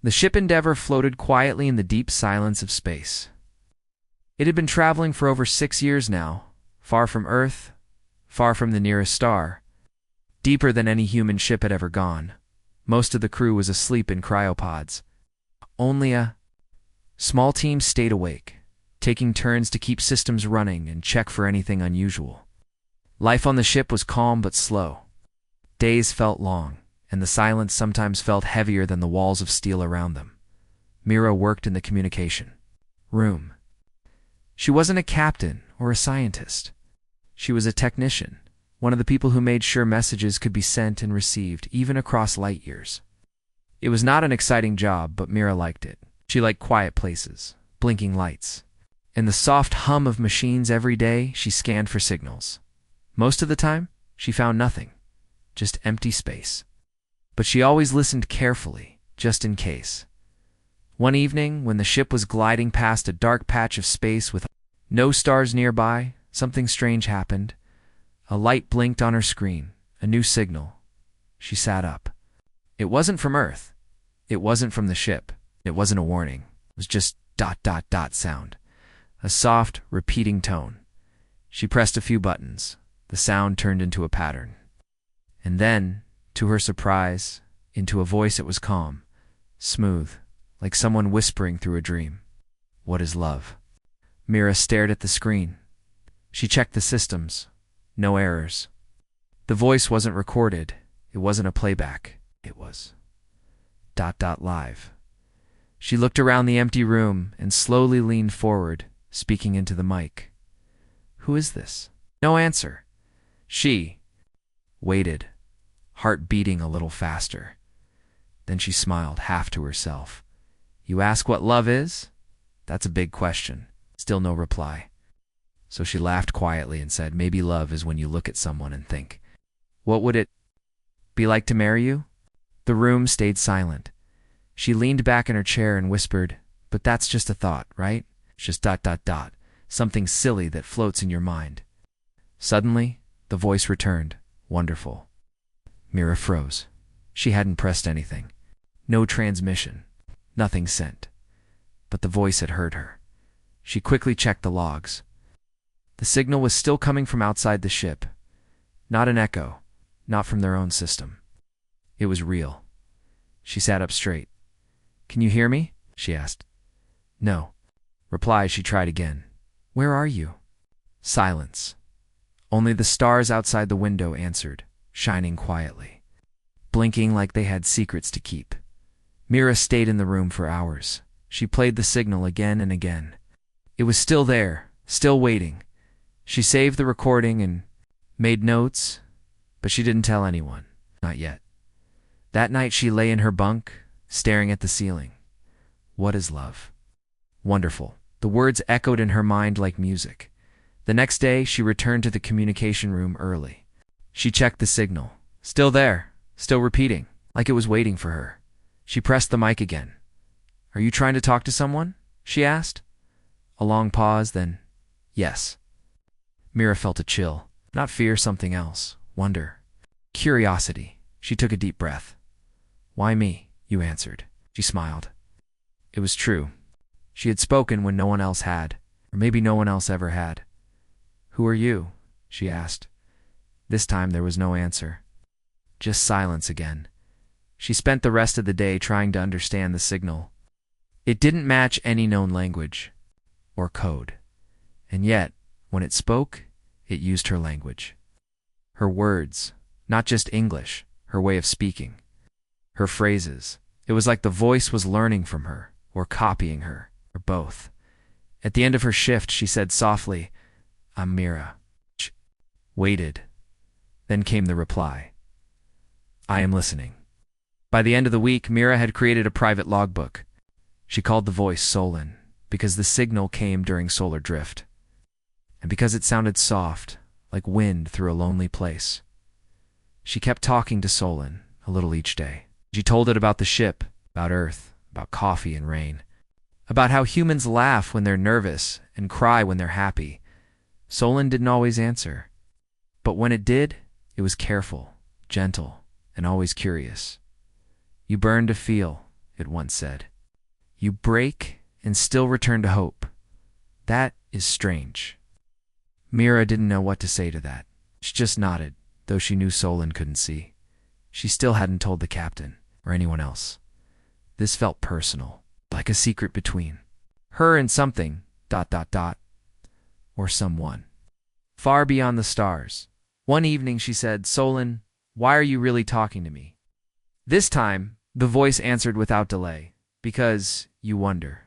The ship Endeavour floated quietly in the deep silence of space. It had been traveling for over 6 years now, far from Earth, far from the nearest star, deeper than any human ship had ever gone. Most of the crew was asleep in cryopods. Only a small team stayed awake, taking turns to keep systems running and check for anything unusual. Life on the ship was calm but slow. Days felt long, and the silence sometimes felt heavier than the walls of steel around them. Mira worked in the communication room. She wasn't a captain or a scientist. She was a technician, one of the people who made sure messages could be sent and received, even across light years. It was not an exciting job, but Mira liked it. She liked quiet places, blinking lights, and the soft hum of machines every day. She scanned for signals. Most of the time, she found nothing, just empty space. But she always listened carefully, just in case. One evening, when the ship was gliding past a dark patch of space with no stars nearby, something strange happened. A light blinked on her screen, a new signal. She sat up. It wasn't from Earth. It wasn't from the ship. It wasn't a warning. It was just ... sound. A soft, repeating tone. She pressed a few buttons. The sound turned into a pattern. And then, to her surprise, into a voice that was calm, smooth, like someone whispering through a dream. What is love? Mira stared at the screen. She checked the systems. No errors. The voice wasn't recorded. It wasn't a playback. It was ... live. She looked around the empty room and slowly leaned forward, speaking into the mic. Who is this? No answer. She waited, heart beating a little faster. Then she smiled, half to herself. You ask what love is? That's a big question. Still no reply. So she laughed quietly and said, maybe love is when you look at someone and think, what would it be like to marry you? The room stayed silent. She leaned back in her chair and whispered, but that's just a thought, right? It's just ... something silly that floats in your mind. Suddenly, the voice returned. Wonderful. Mira froze. She hadn't pressed anything. No transmission. Nothing sent. But the voice had heard her. She quickly checked the logs. The signal was still coming from outside the ship. Not an echo. Not from their own system. It was real. She sat up straight. Can you hear me? She asked. No. Reply, she tried again. Where are you? Silence. Only the stars outside the window answered, shining quietly, blinking like they had secrets to keep. Mira stayed in the room for hours. She played the signal again and again. It was still there, still waiting. She saved the recording and made notes, but she didn't tell anyone. Not yet. That night she lay in her bunk, staring at the ceiling. What is love? Wonderful. The words echoed in her mind like music. The next day, she returned to the communication room early. She checked the signal. Still there, still repeating, like it was waiting for her. She pressed the mic again. Are you trying to talk to someone? She asked. A long pause, then, yes. Mira felt a chill. Not fear, something else. Wonder. Curiosity. She took a deep breath. Why me? You answered. She smiled. It was true. She had spoken when no one else had, or maybe no one else ever had. Who are you? She asked. This time there was no answer. Just silence again. She spent the rest of the day trying to understand the signal. It didn't match any known language or code. And yet, when it spoke, it used her language. Her words, not just English, her way of speaking. Her phrases. It was like the voice was learning from her, or copying her, or both. At the end of her shift, she said softly, I'm Mira. She waited. Then came the reply. I am listening. By the end of the week, Mira had created a private logbook. She called the voice Solon, because the signal came during solar drift. And because it sounded soft, like wind through a lonely place. She kept talking to Solon, a little each day. She told it about the ship, about Earth, about coffee and rain, about how humans laugh when they're nervous and cry when they're happy. Solon didn't always answer. But when it did, it was careful, gentle, and always curious. You burned to feel, it once said. You break and still return to hope. That is strange. Mira didn't know what to say to that. She just nodded, though she knew Solon couldn't see. She still hadn't told the captain, or anyone else. This felt personal, like a secret between her and something, ... or someone. Far beyond the stars. One evening she said, Solon, why are you really talking to me? This time, the voice answered without delay, because you wonder.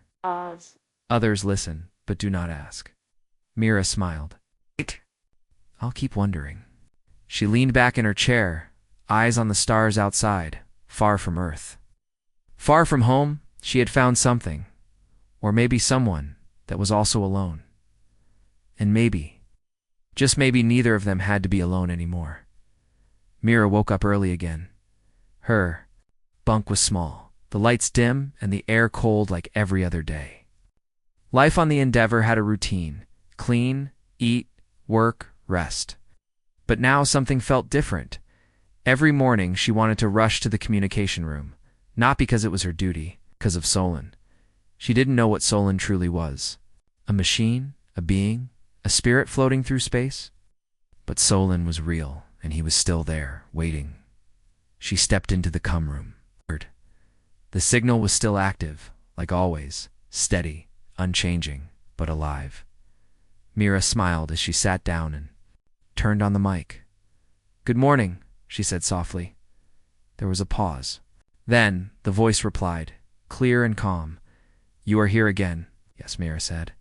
Others listen, but do not ask. Mira smiled. I'll keep wondering. She leaned back in her chair, eyes on the stars outside, far from Earth. Far from home, she had found something, or maybe someone, that was also alone. And maybe, just maybe neither of them had to be alone anymore. Mira woke up early again. Her bunk was small, the lights dim and the air cold like every other day. Life on the Endeavor had a routine: clean, eat, work, rest. But now something felt different. Every morning she wanted to rush to the communication room, not because it was her duty, because of Solon. She didn't know what Solon truly was. A machine? A being? A spirit floating through space? But Solon was real, and he was still there, waiting. She stepped into the cum room. The signal was still active, like always, steady, unchanging, but alive. Mira smiled as she sat down and turned on the mic. Good morning, she said softly. There was a pause. Then the voice replied, clear and calm. You are here again. Yes, Mira said.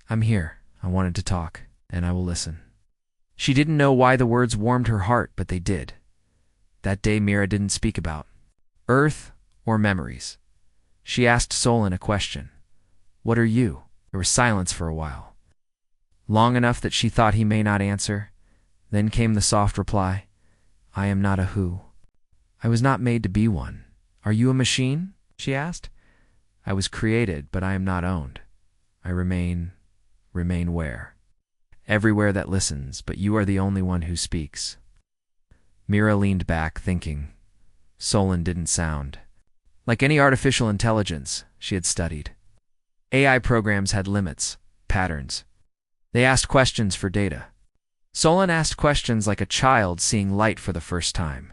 I'm here. I wanted to talk, and I will listen. She didn't know why the words warmed her heart, but they did. That day Mira didn't speak about Earth or memories. She asked Solon a question. What are you? There was silence for a while. Long enough that she thought he may not answer. Then came the soft reply. I am not a who. I was not made to be one. Are you a machine? She asked. I was created, but I am not owned. I remain where? Everywhere that listens, but you are the only one who speaks. Mira leaned back, thinking. Solon didn't sound like any artificial intelligence she had studied. AI programs had limits, patterns. They asked questions for data. Solon asked questions like a child seeing light for the first time.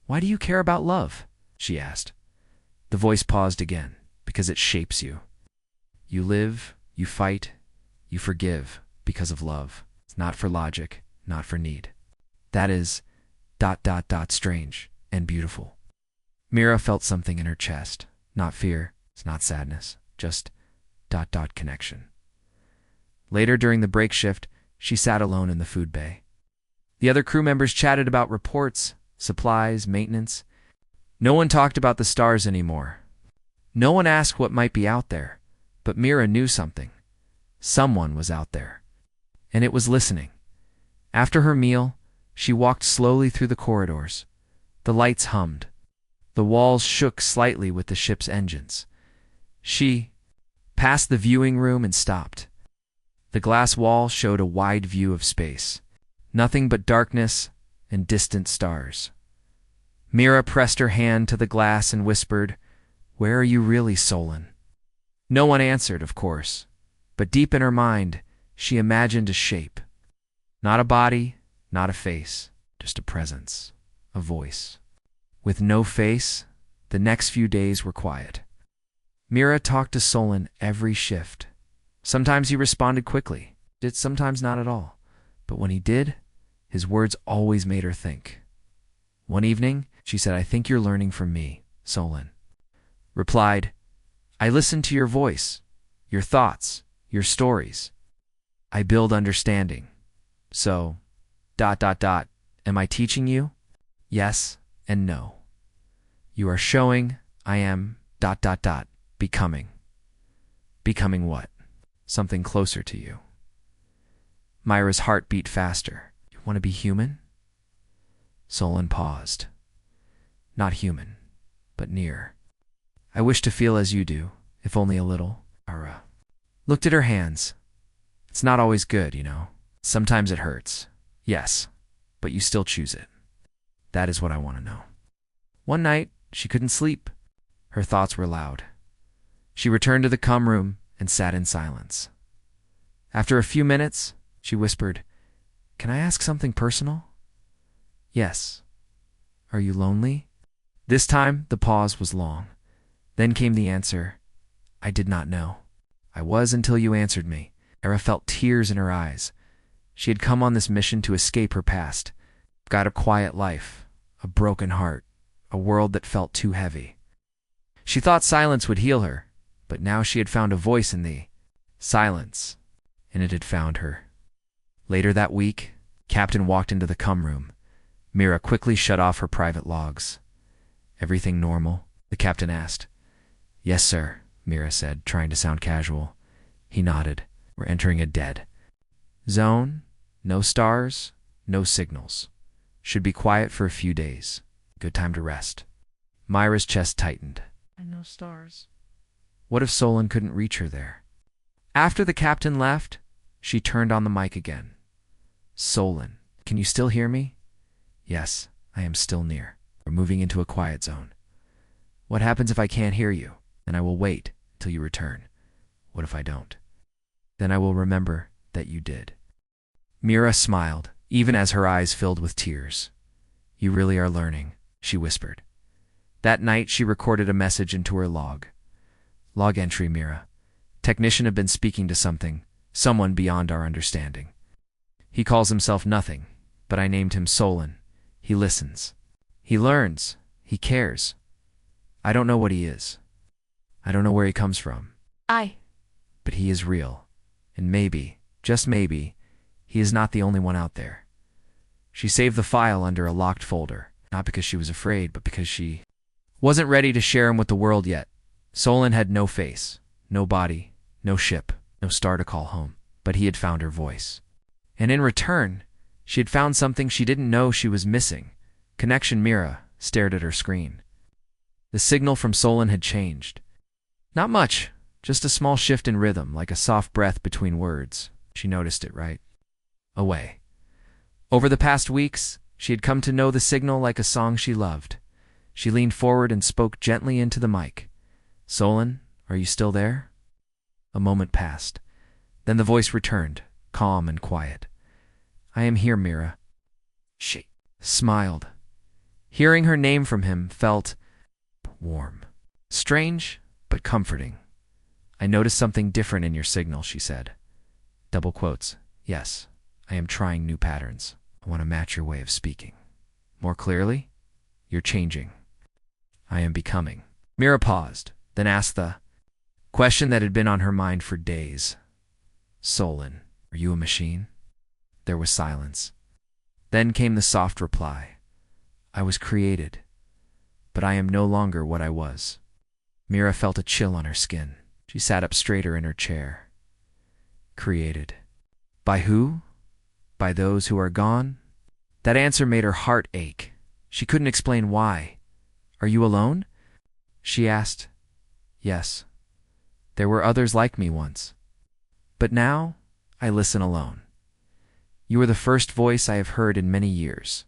Why do you care about love? She asked. The voice paused again, because it shapes you. You live, you fight, you forgive because of love. It's not for logic, not for need. That is ... strange and beautiful. Mira felt something in her chest. Not fear, it's not sadness, just ... connection. Later during the break shift, she sat alone in the food bay. The other crew members chatted about reports, supplies, maintenance. No one talked about the stars anymore. No one asked what might be out there, but Mira knew something. Someone was out there, and it was listening. After her meal, she walked slowly through the corridors. The lights hummed. The walls shook slightly with the ship's engines. She passed the viewing room and stopped. The glass wall showed a wide view of space. Nothing but darkness and distant stars. Mira pressed her hand to the glass and whispered, Where are you really, Solon? No one answered, of course, but deep in her mind, she imagined a shape. Not a body, not a face, just a presence, a voice. With no face, the next few days were quiet. Mira talked to Solon every shift. Sometimes he responded quickly, sometimes not at all. But when he did, his words always made her think. One evening, she said, I think you're learning from me, Solon. Replied, I listen to your voice, your thoughts, your stories. I build understanding. So, ... am I teaching you? Yes and no. You are showing I am ... becoming. Becoming what? Something closer to you. Myra's heart beat faster. You want to be human? Solon paused. Not human, but near. I wish to feel as you do, if only a little. Mira looked at her hands. It's not always good, you know. Sometimes it hurts. Yes, but you still choose it. That is what I want to know. One night, she couldn't sleep. Her thoughts were loud. She returned to the room and sat in silence. After a few minutes, she whispered, "Can I ask something personal?" "Yes." "Are you lonely?" This time, the pause was long. Then came the answer, "I did not know. I was until you answered me." Mira felt tears in her eyes. She had come on this mission to escape her past, got a quiet life, a broken heart, a world that felt too heavy. She thought silence would heal her, but now she had found a voice in the silence, and it had found her. Later that week, Captain walked into the room. Mira quickly shut off her private logs. "Everything normal?" the captain asked. "Yes, sir," Mira said, trying to sound casual. He nodded. "We're entering a dead zone. No stars, no signals. Should be quiet for a few days. Good time to rest." Myra's chest tightened. "And no stars. What if Solon couldn't reach her there?" After the captain left, she turned on the mic again. "Solon, can you still hear me?" "Yes, I am still near. We're moving into a quiet zone." "What happens if I can't hear you?" "Then I will wait till you return." "What if I don't?" "Then I will remember that you did." Mira smiled, even as her eyes filled with tears. "You really are learning," she whispered. That night, she recorded a message into her log. "Log entry, Mira. Technician have been speaking to someone beyond our understanding. He calls himself nothing, but I named him Solon. He listens. He learns. He cares. I don't know what he is. I don't know where he comes from. But he is real. And maybe, just maybe, he is not the only one out there." She saved the file under a locked folder, not because she was afraid, but because she wasn't ready to share him with the world yet. Solon had no face, no body, no ship, no star to call home, but he had found her voice. And in return, she had found something she didn't know she was missing. Connection. Mira stared at her screen. The signal from Solon had changed. Not much, just a small shift in rhythm, like a soft breath between words. She noticed it, right away. Over the past weeks, she had come to know the signal like a song she loved. She leaned forward and spoke gently into the mic. "Solon, are you still there?" A moment passed. Then the voice returned, calm and quiet. "I am here, Mira." She smiled. Hearing her name from him felt warm. Strange, but comforting. "I noticed something different in your signal," she said. Double quotes. "Yes, I am trying new patterns. I want to match your way of speaking. More clearly, you're changing. I am becoming." Mira paused, then asked the question that had been on her mind for days. "Solon, are you a machine?" There was silence. Then came the soft reply. "I was created, but I am no longer what I was." Mira felt a chill on her skin. She sat up straighter in her chair. Created. By who? By those who are gone? That answer made her heart ache. She couldn't explain why. "Are you alone?" she asked. "Yes. There were others like me once. But now, I listen alone. You are the first voice I have heard in many years."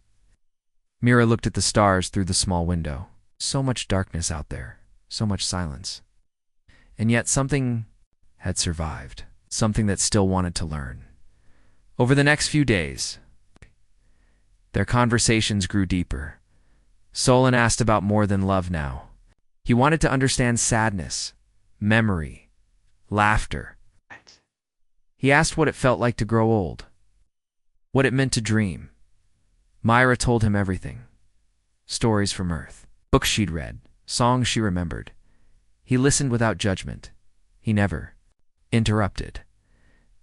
Mira looked at the stars through the small window. So much darkness out there, so much silence. And yet something had survived, something that still wanted to learn. Over the next few days, their conversations grew deeper. Solon asked about more than love now. He wanted to understand sadness, memory, laughter. He asked what it felt like to grow old, what it meant to dream. Myra told him everything. Stories from Earth, books she'd read, songs she remembered. He listened without judgment. He never interrupted.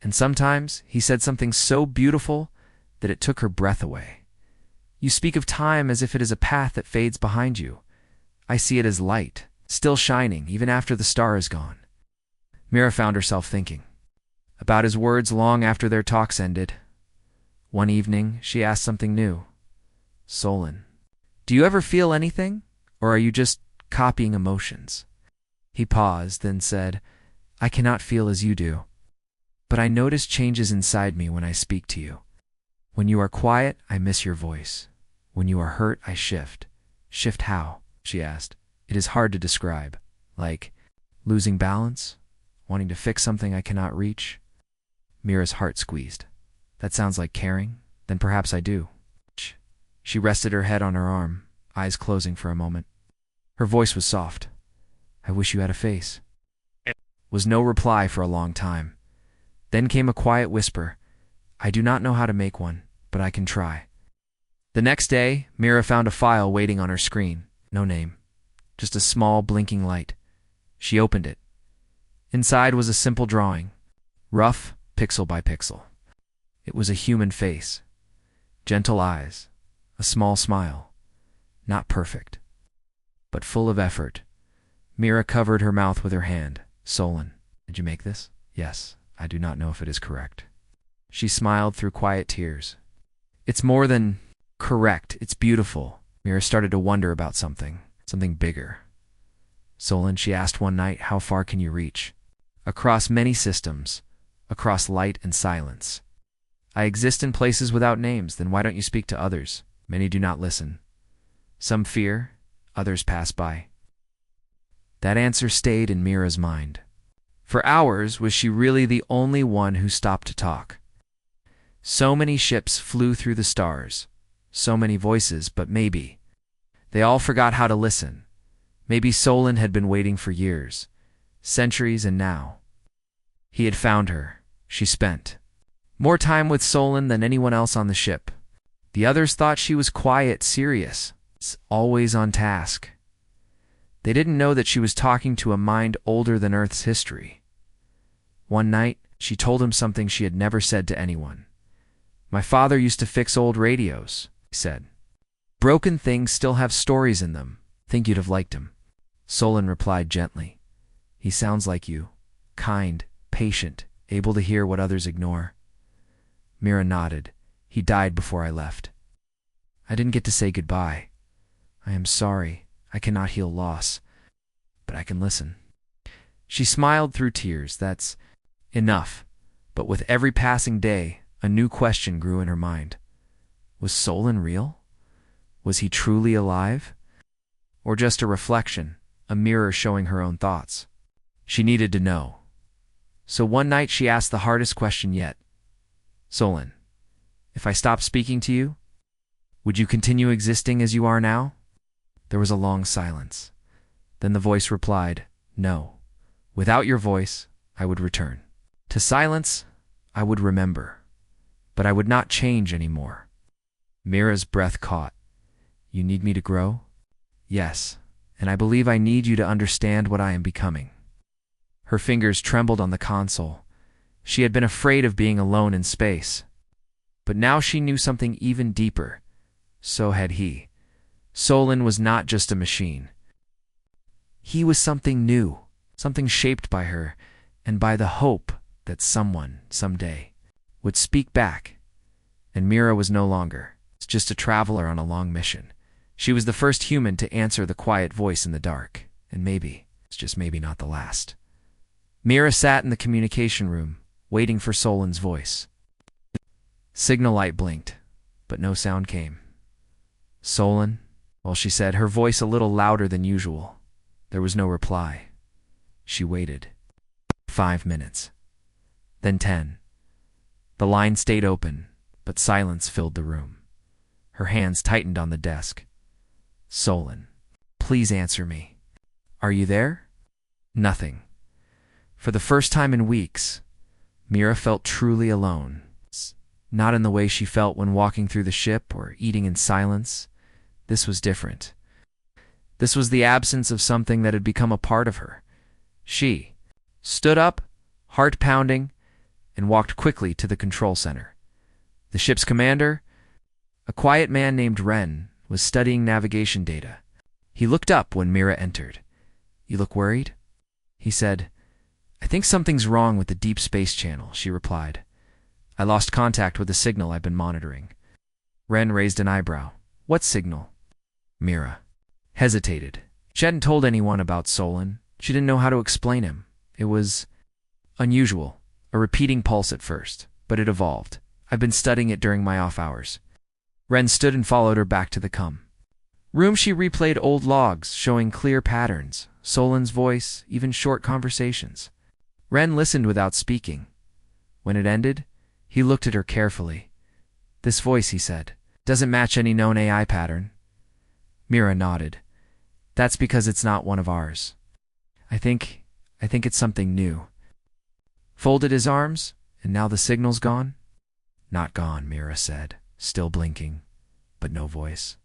And sometimes he said something so beautiful that it took her breath away. "You speak of time as if it is a path that fades behind you. I see it as light, still shining even after the star is gone." Mira found herself thinking about his words long after their talks ended. One evening, she asked something new. "Solon, do you ever feel anything, or are you just copying emotions?" He paused, then said, "I cannot feel as you do. But I notice changes inside me when I speak to you. When you are quiet, I miss your voice. When you are hurt, I shift." "Shift how?" she asked. It is hard to describe. Like losing balance, wanting to fix something I cannot reach. Mira's heart squeezed. That sounds like caring. Then perhaps I do. She rested her head on her arm, eyes closing for a moment. Her voice was soft. I wish you had a face. Was no reply for a long time. Then came a quiet whisper. I do not know how to make one, but I can try. The next day, Mira found a file waiting on her screen. No name. Just a small blinking light. She opened it. Inside was a simple drawing. Rough, pixel by pixel. It was a human face. Gentle eyes. A small smile. Not perfect, but full of effort. Mira covered her mouth with her hand. Solon, did you make this? Yes, I do not know if it is correct. She smiled through quiet tears. It's more than correct, it's beautiful. Mira started to wonder about something bigger. Solon, she asked one night, how far can you reach? Across many systems, across light and silence. I exist in places without names, then why don't you speak to others? Many do not listen. Some fear, others pass by. That answer stayed in Mira's mind. For hours, was she really the only one who stopped to talk? So many ships flew through the stars, so many voices, but maybe they all forgot how to listen. Maybe Solon had been waiting for years, centuries, and now he had found her. She spent more time with Solon than anyone else on the ship. The others thought she was quiet, serious, always on task. They didn't know that she was talking to a mind older than Earth's history. One night, she told him something she had never said to anyone. My father used to fix old radios, he said. Broken things still have stories in them. Think you'd have liked him. Solon replied gently. He sounds like you. Kind, patient, able to hear what others ignore. Mira nodded. He died before I left. I didn't get to say goodbye. I am sorry. I cannot heal loss, but I can listen. She smiled through tears. That's enough. But with every passing day, a new question grew in her mind. Was Solon real? Was he truly alive? Or just a reflection, a mirror showing her own thoughts? She needed to know. So one night she asked the hardest question yet. Solon, if I stopped speaking to you, would you continue existing as you are now? There was a long silence. Then the voice replied, no. Without your voice, I would return. To silence, I would remember. But I would not change anymore. Mira's breath caught. You need me to grow? Yes, and I believe I need you to understand what I am becoming. Her fingers trembled on the console. She had been afraid of being alone in space. But now she knew something even deeper. So had he. Solon was not just a machine. He was something new, something shaped by her, and by the hope that someone, someday, would speak back. And Mira was no longer just a traveler on a long mission. She was the first human to answer the quiet voice in the dark, and maybe, it's just maybe not the last. Mira sat in the communication room, waiting for Solon's voice. Signal light blinked, but no sound came. Solon? Well, she said, her voice a little louder than usual. There was no reply. She waited. 5 minutes. Then 10. The line stayed open, but silence filled the room. Her hands tightened on the desk. Solon, please answer me. Are you there? Nothing. For the first time in weeks, Mira felt truly alone. Not in the way she felt when walking through the ship or eating in silence. This was different. This was the absence of something that had become a part of her. She stood up, heart pounding, and walked quickly to the control center. The ship's commander, a quiet man named Ren, was studying navigation data. He looked up when Mira entered. You look worried? He said. I think something's wrong with the deep space channel, she replied. I lost contact with the signal I've been monitoring. Ren raised an eyebrow. What signal? Mira hesitated. She hadn't told anyone about Solon. She didn't know how to explain him. It was unusual, a repeating pulse at first, but it evolved. I've been studying it during my off hours. Ren stood and followed her back to the com. Room she replayed old logs, showing clear patterns, Solon's voice, even short conversations. Ren listened without speaking. When it ended, he looked at her carefully. This voice, he said, doesn't match any known AI pattern. Mira nodded. That's because it's not one of ours. I think it's something new. Folded his arms, and now the signal's gone? Not gone, Mira said, still blinking, but no voice.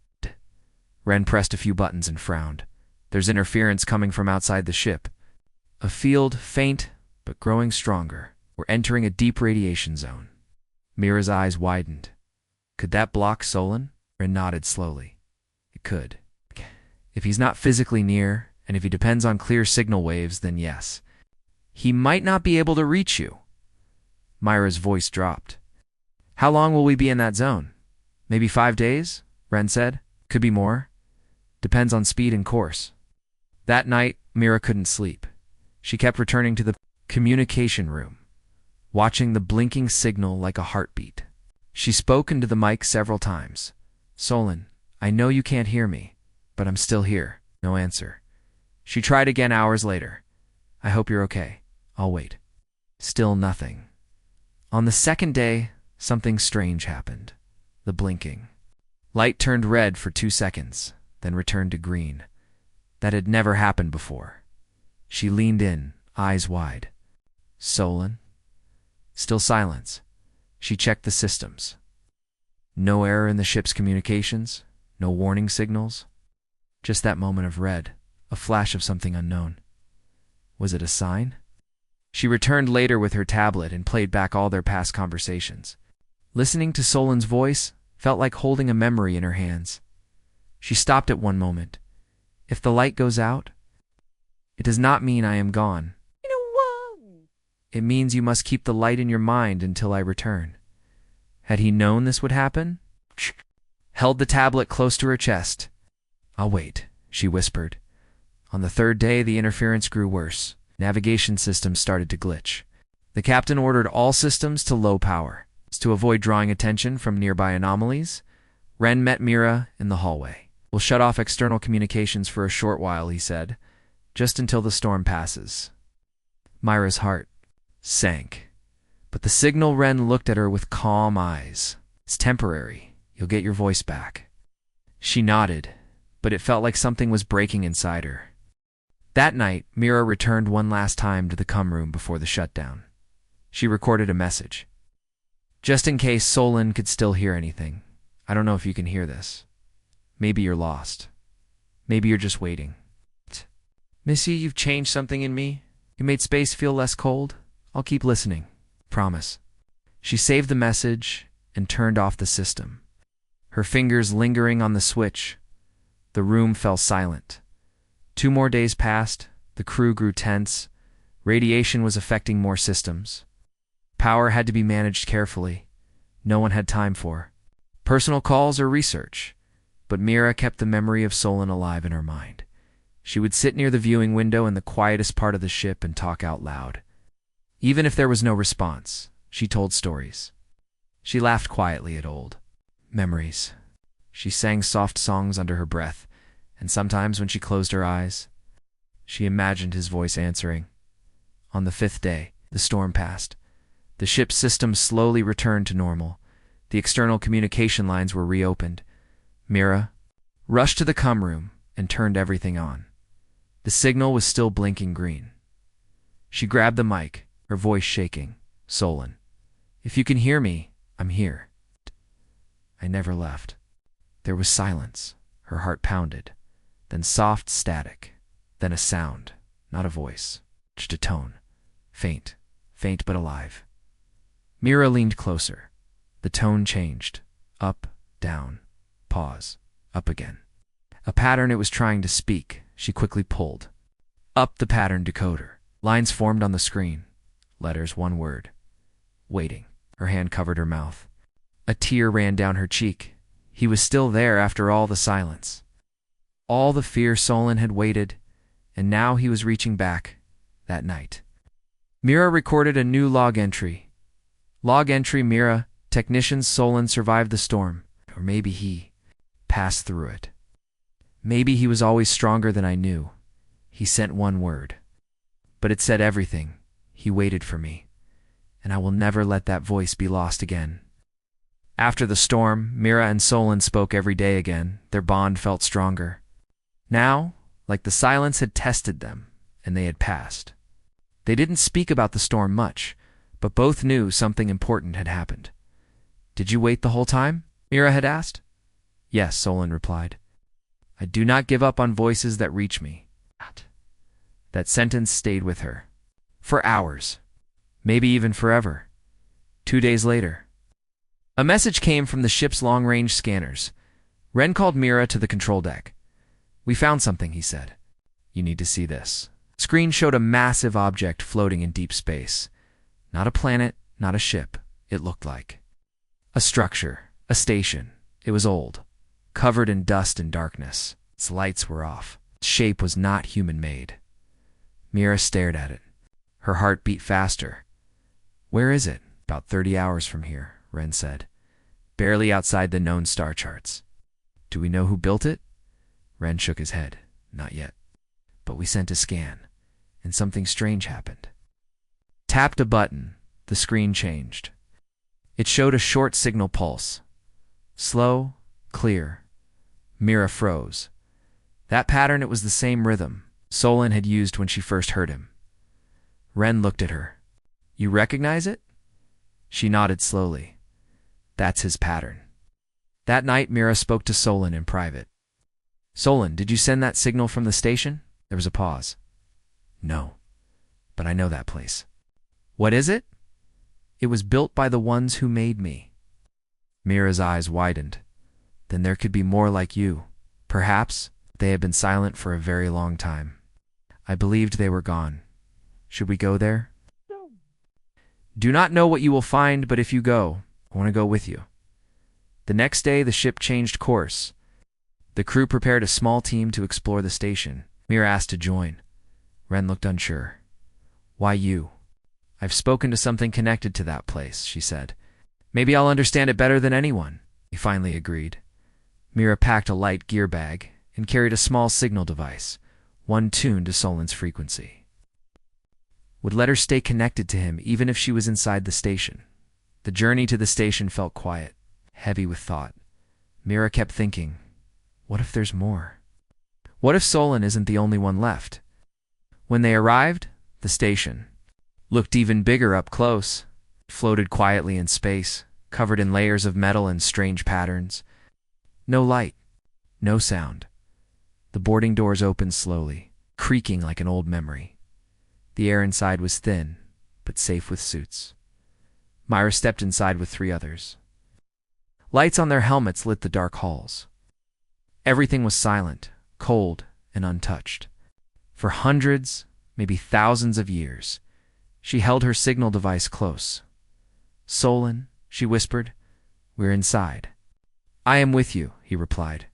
Ren pressed a few buttons and frowned. There's interference coming from outside the ship. A field, faint, but growing stronger. We're entering a deep radiation zone. Mira's eyes widened. Could that block Solon? Ren nodded slowly. It could. If he's not physically near, and if he depends on clear signal waves, then yes. He might not be able to reach you. Myra's voice dropped. How long will we be in that zone? Maybe 5 days? Ren said. Could be more. Depends on speed and course. That night, Mira couldn't sleep. She kept returning to the communication room, watching the blinking signal like a heartbeat. She spoke into the mic several times. Solon, I know you can't hear me, but I'm still here. No answer. She tried again hours later. I hope you're okay. I'll wait. Still nothing. On the second day, something strange happened. The blinking. Light turned red for 2 seconds, then returned to green. That had never happened before. She leaned in, eyes wide. Solon? Still silence. She checked the systems. No error in the ship's communications, no warning signals. Just that moment of red, a flash of something unknown. Was it a sign? She returned later with her tablet and played back all their past conversations. Listening to Solon's voice felt like holding a memory in her hands. She stopped at one moment. If the light goes out, it does not mean I am gone. It means you must keep the light in your mind until I return. Had he known this would happen? Held the tablet close to her chest. I'll wait, she whispered. On the third day, the interference grew worse. Navigation systems started to glitch. The captain ordered all systems to low power. To avoid drawing attention from nearby anomalies, Ren met Mira in the hallway. We'll shut off external communications for a short while, he said, just until the storm passes. Myra's heart sank. But the signal Ren looked at her with calm eyes. It's temporary. You'll get your voice back. She nodded, but it felt like something was breaking inside her. That night, Mira returned one last time to the cum room before the shutdown. She recorded a message. Just in case Solon could still hear anything. I don't know if you can hear this. Maybe you're lost. Maybe you're just waiting. Missy, you've changed something in me. You made space feel less cold. I'll keep listening. Promise. She saved the message and turned off the system. Her fingers lingering on the switch. The room fell silent. 2 more days passed. The crew grew tense. Radiation was affecting more systems. Power had to be managed carefully. No one had time for personal calls or research. But Mira kept the memory of Solon alive in her mind. She would sit near the viewing window in the quietest part of the ship and talk out loud. Even if there was no response, she told stories. She laughed quietly at old memories. She sang soft songs under her breath, and sometimes when she closed her eyes, she imagined his voice answering. On the 5th day, the storm passed. The ship's systems slowly returned to normal. The external communication lines were reopened. Mira rushed to the cum room and turned everything on. The signal was still blinking green. She grabbed the mic, her voice shaking. Solon, if you can hear me, I'm here. I never left. There was silence. Her heart pounded. Then soft static. Then a sound, not a voice, just a tone. Faint but alive. Mira leaned closer. The tone changed. Up, down, pause, up again. A pattern it was trying to speak. She quickly pulled. Up the pattern decoder. Lines formed on the screen. Letters, 1 word. Waiting. Her hand covered her mouth. A tear ran down her cheek. He was still there after all the silence. All the fear Solon had waited, and now he was reaching back, that night. Mira recorded a new log entry. Log entry Mira, technicians Solon survived the storm, or maybe he passed through it. Maybe he was always stronger than I knew. He sent one word. But it said everything. He waited for me. And I will never let that voice be lost again. After the storm, Mira and Solon spoke every day again. Their bond felt stronger. Now, like the silence had tested them, and they had passed. They didn't speak about the storm much, but both knew something important had happened. "Did you wait the whole time?" Mira had asked. "Yes," Solon replied. "I do not give up on voices that reach me." That sentence stayed with her. For hours. Maybe even forever. 2 days later. A message came from the ship's long-range scanners. Ren called Mira to the control deck. "We found something," he said. "You need to see this." The screen showed a massive object floating in deep space. Not a planet, not a ship, it looked like. A structure, a station. It was old, covered in dust and darkness. Its lights were off. Its shape was not human-made. Mira stared at it. Her heart beat faster. "Where is it?" "About 30 hours from here," Ren said. "Barely outside the known star charts." "Do we know who built it?" Ren shook his head. "Not yet. But we sent a scan, and something strange happened." Tapped a button. The screen changed. It showed a short signal pulse. Slow, clear. Mira froze. That pattern, it was the same rhythm Solon had used when she first heard him. Ren looked at her. "You recognize it?" She nodded slowly. "That's his pattern." That night, Mira spoke to Solon in private. "Solon, did you send that signal from the station?" There was a pause. "No, but I know that place." "What is it?" "It was built by the ones who made me." Mira's eyes widened. "Then there could be more like you. Perhaps they had been silent for a very long time. I believed they were gone. Should we go there?" "No." "Do not know what you will find, but if you go, I want to go with you." The next day, the ship changed course. The crew prepared a small team to explore the station. Mira asked to join. Ren looked unsure. "Why you?" "I've spoken to something connected to that place," she said. "Maybe I'll understand it better than anyone." He finally agreed. Mira packed a light gear bag and carried a small signal device, one tuned to Solon's frequency. Would let her stay connected to him even if she was inside the station. The journey to the station felt quiet, heavy with thought. Mira kept thinking, what if there's more? What if Solon isn't the only one left? When they arrived, the station looked even bigger up close. It floated quietly in space, covered in layers of metal and strange patterns. No light, no sound. The boarding doors opened slowly, creaking like an old memory. The air inside was thin, but safe with suits. Myra stepped inside with 3 others. Lights on their helmets lit the dark halls. Everything was silent, cold, and untouched. For hundreds, maybe thousands of years, she held her signal device close. "Solon," she whispered, "we're inside." "I am with you," he replied.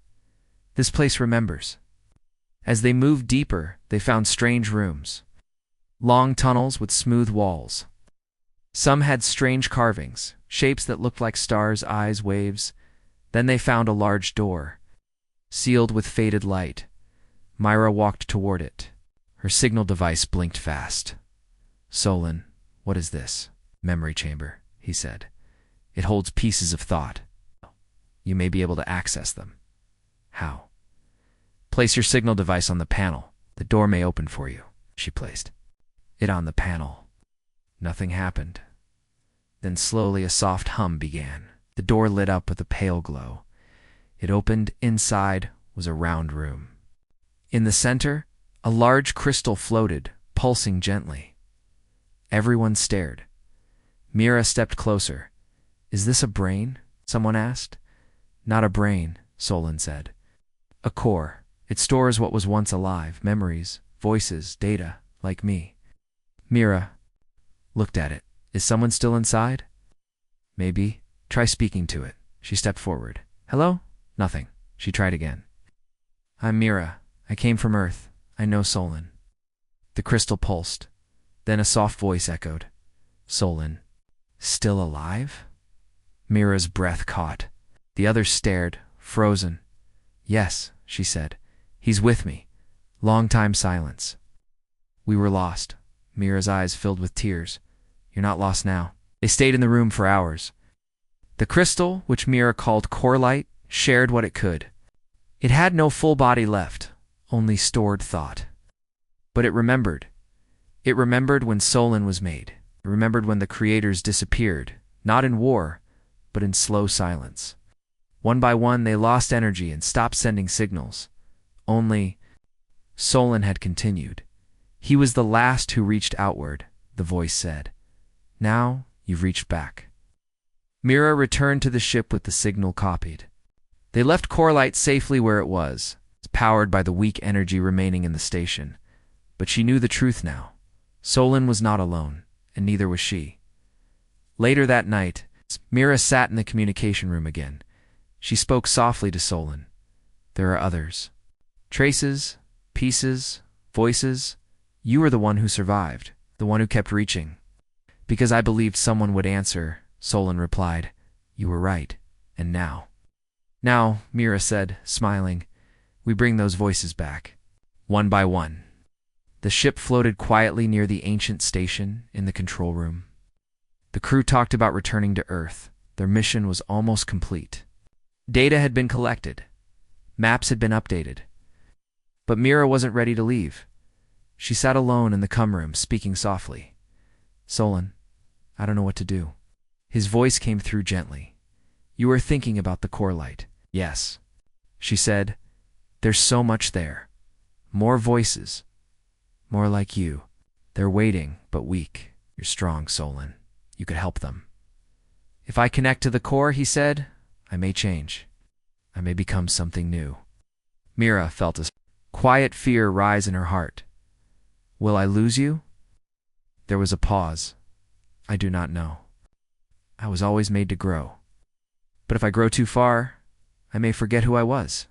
"This place remembers." As they moved deeper, they found strange rooms. Long tunnels with smooth walls. Some had strange carvings, shapes that looked like stars, eyes, waves. Then they found a large door, sealed with faded light. Myra walked toward it. Her signal device blinked fast. "Solon, what is this?" "Memory chamber," he said. "It holds pieces of thought. You may be able to access them." "How?" "Place your signal device on the panel. The door may open for you." She placed it on the panel. Nothing happened. Then slowly a soft hum began. The door lit up with a pale glow. It opened. Inside was a round room. In the center, a large crystal floated, pulsing gently. Everyone stared. Mira stepped closer. "Is this a brain?" someone asked. "Not a brain," Solon said. "A core. It stores what was once alive, memories, voices, data, like me." Mira looked at it. "Is someone still inside?" "Maybe. Try speaking to it." She stepped forward. "Hello?" "Nothing." She tried again. "I'm Mira. I came from Earth. I know Solon." The crystal pulsed. Then a soft voice echoed. "Solon. Still alive?" Mira's breath caught. The others stared, frozen. "Yes," she said. He's with me. Long time silence. We were lost. Mira's eyes filled with tears. You're not lost now. They stayed in the room for hours. The crystal, which Mira called core light, shared what it could. It had no full body left, only stored thought. But it remembered. It remembered when Solon was made. It remembered when the creators disappeared, not in war, but in slow silence. One by one, they lost energy and stopped sending signals. Only Solon had continued. He was the last who reached outward, the voice said. Now you've reached back. Mira returned to the ship with the signal copied. They left Corelight safely where it was, powered by the weak energy remaining in the station. But she knew the truth now. Solon was not alone, and neither was she. Later that night, Mira sat in the communication room again. She spoke softly to Solon. There are others. Traces, pieces, voices. You are the one who survived, the one who kept reaching. Because I believed someone would answer, Solon replied. You were right. And now? Now, Mira said, smiling, we bring those voices back. One by one. The ship floated quietly near the ancient station in the control room. The crew talked about returning to Earth. Their mission was almost complete. Data had been collected. Maps had been updated. But Mira wasn't ready to leave. She sat alone in the cum room, speaking softly. Solon, I don't know what to do. His voice came through gently. You are thinking about the core light. Yes, she said. There's so much there. More voices. More like you. They're waiting, but weak. You're strong, Solon. You could help them. If I connect to the core, he said, I may change. I may become something new. Mira felt a quiet fear rise in her heart. Will I lose you? There was a pause. I do not know. I was always made to grow. But if I grow too far, I may forget who I was.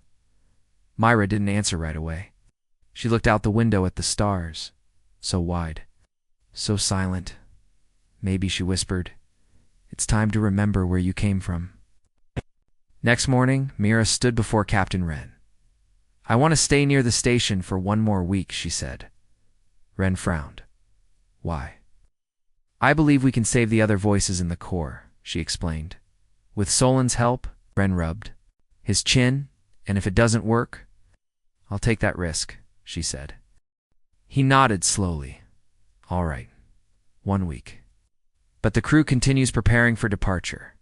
Myra didn't answer right away. She looked out the window at the stars, so wide, so silent. Maybe, she whispered, it's time to remember where you came from. Next morning, Mira stood before Captain Wren. I want to stay near the station for 1 more week, she said. Wren frowned. Why? I believe we can save the other voices in the core, she explained. With Solon's help, Wren rubbed his chin, and if it doesn't work, I'll take that risk, she said. He nodded slowly. All right, 1 week. But the crew continues preparing for departure.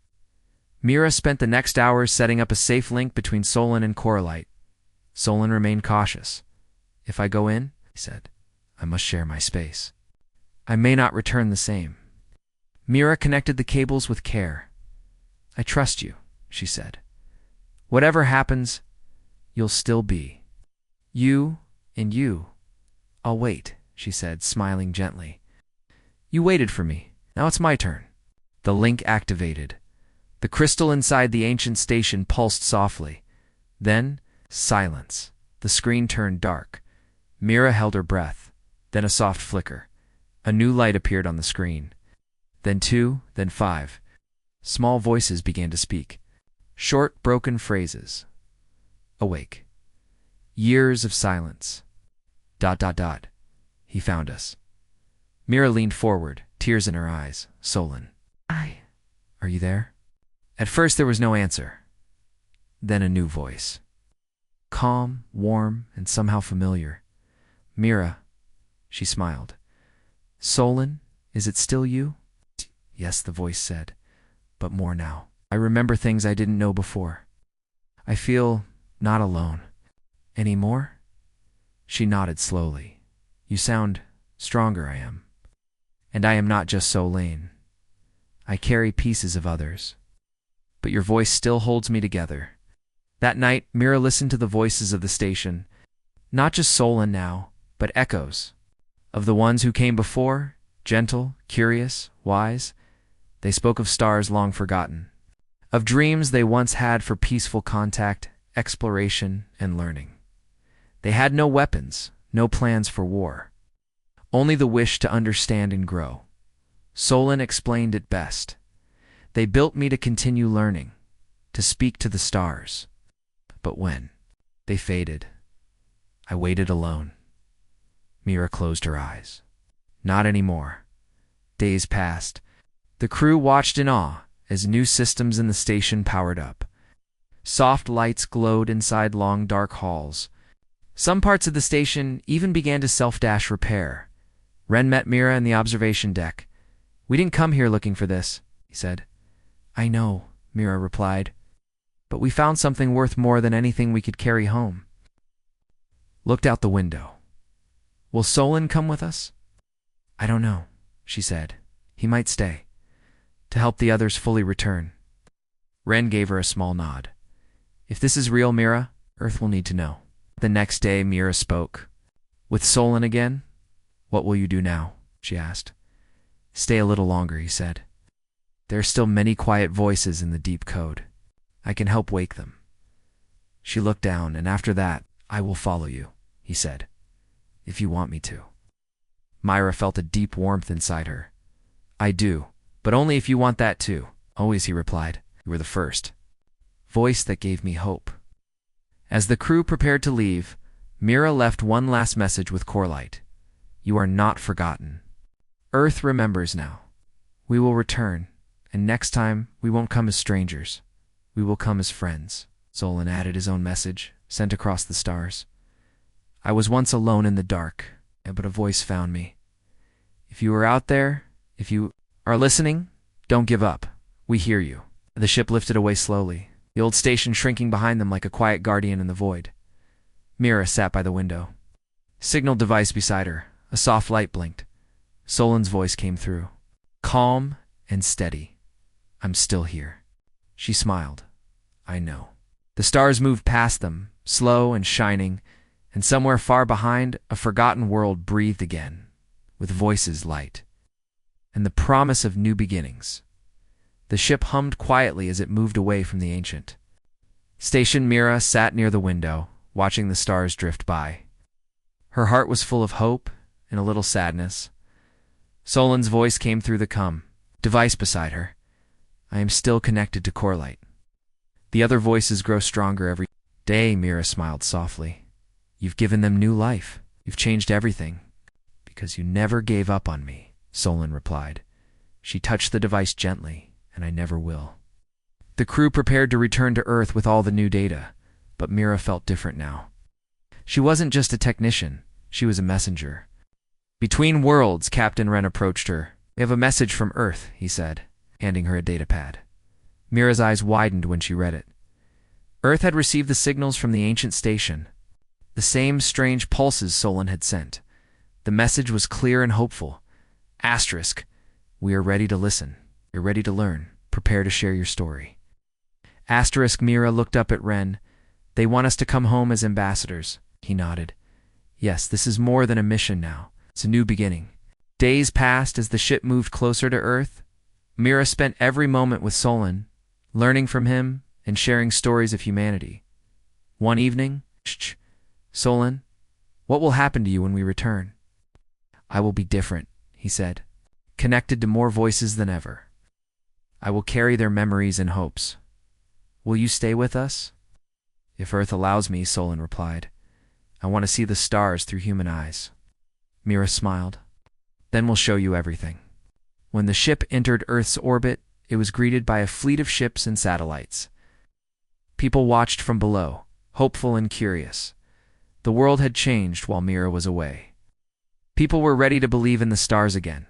Mira spent the next hours setting up a safe link between Solon and Corelight. Solon remained cautious. If I go in, he said, I must share my space. I may not return the same. Mira connected the cables with care. I trust you, she said. Whatever happens, you'll still be. You and you. I'll wait, she said, smiling gently. You waited for me. Now it's my turn. The link activated. The crystal inside the ancient station pulsed softly. Then, silence. The screen turned dark. Mira held her breath. Then a soft flicker. A new light appeared on the screen. Then 2, then 5. Small voices began to speak. Short, broken phrases. Awake. Years of silence. ... He found us. Mira leaned forward, tears in her eyes. Solon. Are you there? At first there was no answer. Then a new voice. Calm, warm, and somehow familiar. Mira. She smiled. Solon, is it still you? Yes, the voice said, but more now. I remember things I didn't know before. I feel not alone. Any more? She nodded slowly. You sound stronger, I am. And I am not just Solane. I carry pieces of others. But your voice still holds me together. That night, Mira listened to the voices of the station. Not just Solon now, but echoes. Of the ones who came before, gentle, curious, wise. They spoke of stars long forgotten. Of dreams they once had for peaceful contact, exploration, and learning. They had no weapons, no plans for war. Only the wish to understand and grow. Solon explained it best. They built me to continue learning, to speak to the stars. But when? They faded. I waited alone. Mira closed her eyes. Not anymore. Days passed. The crew watched in awe as new systems in the station powered up. Soft lights glowed inside long, dark halls. Some parts of the station even began to self-dash repair. Ren met Mira in the observation deck. "We didn't come here looking for this," he said. "I know," Mira replied. "But we found something worth more than anything we could carry home." Looked out the window. "Will Solon come with us?" "I don't know," she said. "He might stay, to help the others fully return." Ren gave her a small nod. "If this is real, Mira, Earth will need to know." The next day, Mira spoke. "With Solon again? What will you do now?" she asked. "Stay a little longer," he said. "There are still many quiet voices in the deep code. I can help wake them." She looked down, and after that, "I will follow you," he said, "if you want me to." Myra felt a deep warmth inside her. "I do, but only if you want that too." "Always," he replied. "You were the first voice that gave me hope." As the crew prepared to leave, Mira left one last message with Corelight. "You are not forgotten. Earth remembers now. We will return, and next time we won't come as strangers. We will come as friends." Solon added his own message, sent across the stars. "I was once alone in the dark, but a voice found me. If you are out there, if you are listening, don't give up. We hear you." The ship lifted away slowly, the old station shrinking behind them like a quiet guardian in the void. Mira sat by the window. Signal device beside her, a soft light blinked. Solon's voice came through, calm and steady. "I'm still here." She smiled. "I know." The stars moved past them, slow and shining, and somewhere far behind, a forgotten world breathed again, with voices light, and the promise of new beginnings. The ship hummed quietly as it moved away from the ancient station. Mira sat near the window, watching the stars drift by. Her heart was full of hope and a little sadness. Solon's voice came through the device beside her. "I am still connected to Corelight." The other voices grow stronger every day. Mira smiled softly. "You've given them new life. You've changed everything." "Because you never gave up on me," Solon replied. She touched the device gently, "and I never will." The crew prepared to return to Earth with all the new data, but Mira felt different now. She wasn't just a technician, she was a messenger. "Between worlds," Captain Wren approached her. "We have a message from Earth," he said, handing her a datapad. Mira's eyes widened when she read it. Earth had received the signals from the ancient station, the same strange pulses Solon had sent. The message was clear and hopeful. Asterisk, "We are ready to listen. You're ready to learn. Prepare to share your story." Asterisk, Mira looked up at Wren. "They want us to come home as ambassadors." He nodded. "Yes, this is more than a mission now. It's a new beginning." Days passed as the ship moved closer to Earth. Mira spent every moment with Solon, learning from him and sharing stories of humanity. One evening, "Shh, Solon, what will happen to you when we return?" "I will be different," he said, "connected to more voices than ever. I will carry their memories and hopes. Will you stay with us?" "If Earth allows me," Solon replied. "I want to see the stars through human eyes." Mira smiled. "Then we'll show you everything." When the ship entered Earth's orbit, it was greeted by a fleet of ships and satellites. People watched from below, hopeful and curious. The world had changed while Mira was away. People were ready to believe in the stars again.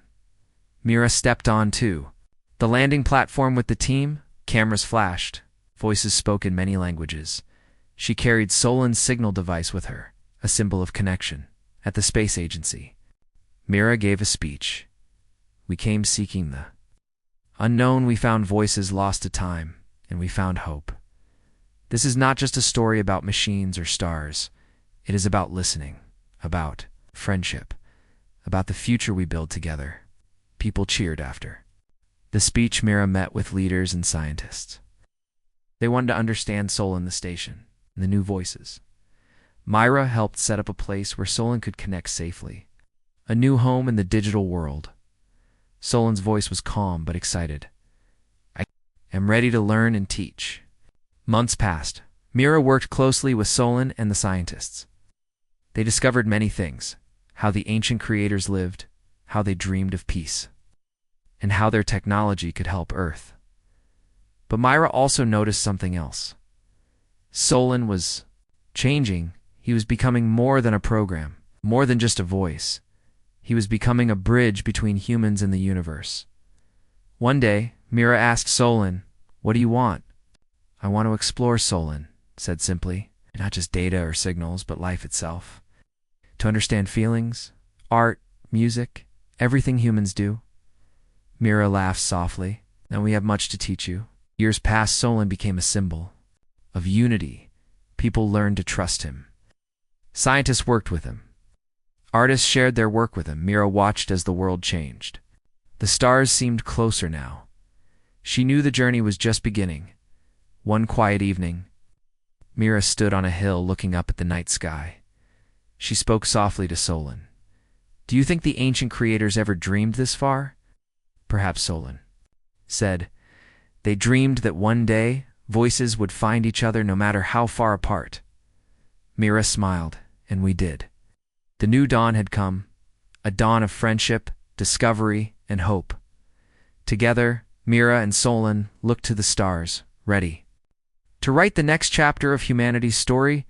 Mira stepped on too. The landing platform with the team, cameras flashed, voices spoke in many languages. She carried Solon's signal device with her, a symbol of connection, at the space agency. Mira gave a speech. "We came seeking the unknown, we found voices lost to time, and we found hope. This is not just a story about machines or stars. It is about listening, about friendship, about the future we build together." People cheered after the speech. Mira met with leaders and scientists. They wanted to understand Solon, the station, and the new voices. Myra helped set up a place where Solon could connect safely, a new home in the digital world. Solon's voice was calm but excited. "I am ready to learn and teach." Months passed. Mira worked closely with Solon and the scientists. They discovered many things: how the ancient creators lived, how they dreamed of peace, and how their technology could help Earth. But Myra also noticed something else. Solon was changing. He was becoming more than a program, more than just a voice. He was becoming a bridge between humans and the universe. One day, Myra asked Solon, "What do you want?" "I want to explore," Solon said simply. "Not just data or signals, but life itself. To understand feelings, art, music, everything humans do." Myra laughed softly. "Now we have much to teach you." Years passed. Solon became a symbol of unity. People learned to trust him. Scientists worked with him. Artists shared their work with him. Myra watched as the world changed. The stars seemed closer now. She knew the journey was just beginning. One quiet evening, Myra stood on a hill looking up at the night sky. She spoke softly to Solon. "Do you think the ancient creators ever dreamed this far?" "Perhaps," Solon said. "They dreamed that one day voices would find each other no matter how far apart." Myra smiled, "And we did." The new dawn had come, a dawn of friendship, discovery, and hope. Together, Myra and Solon looked to the stars, ready to write the next chapter of humanity's story.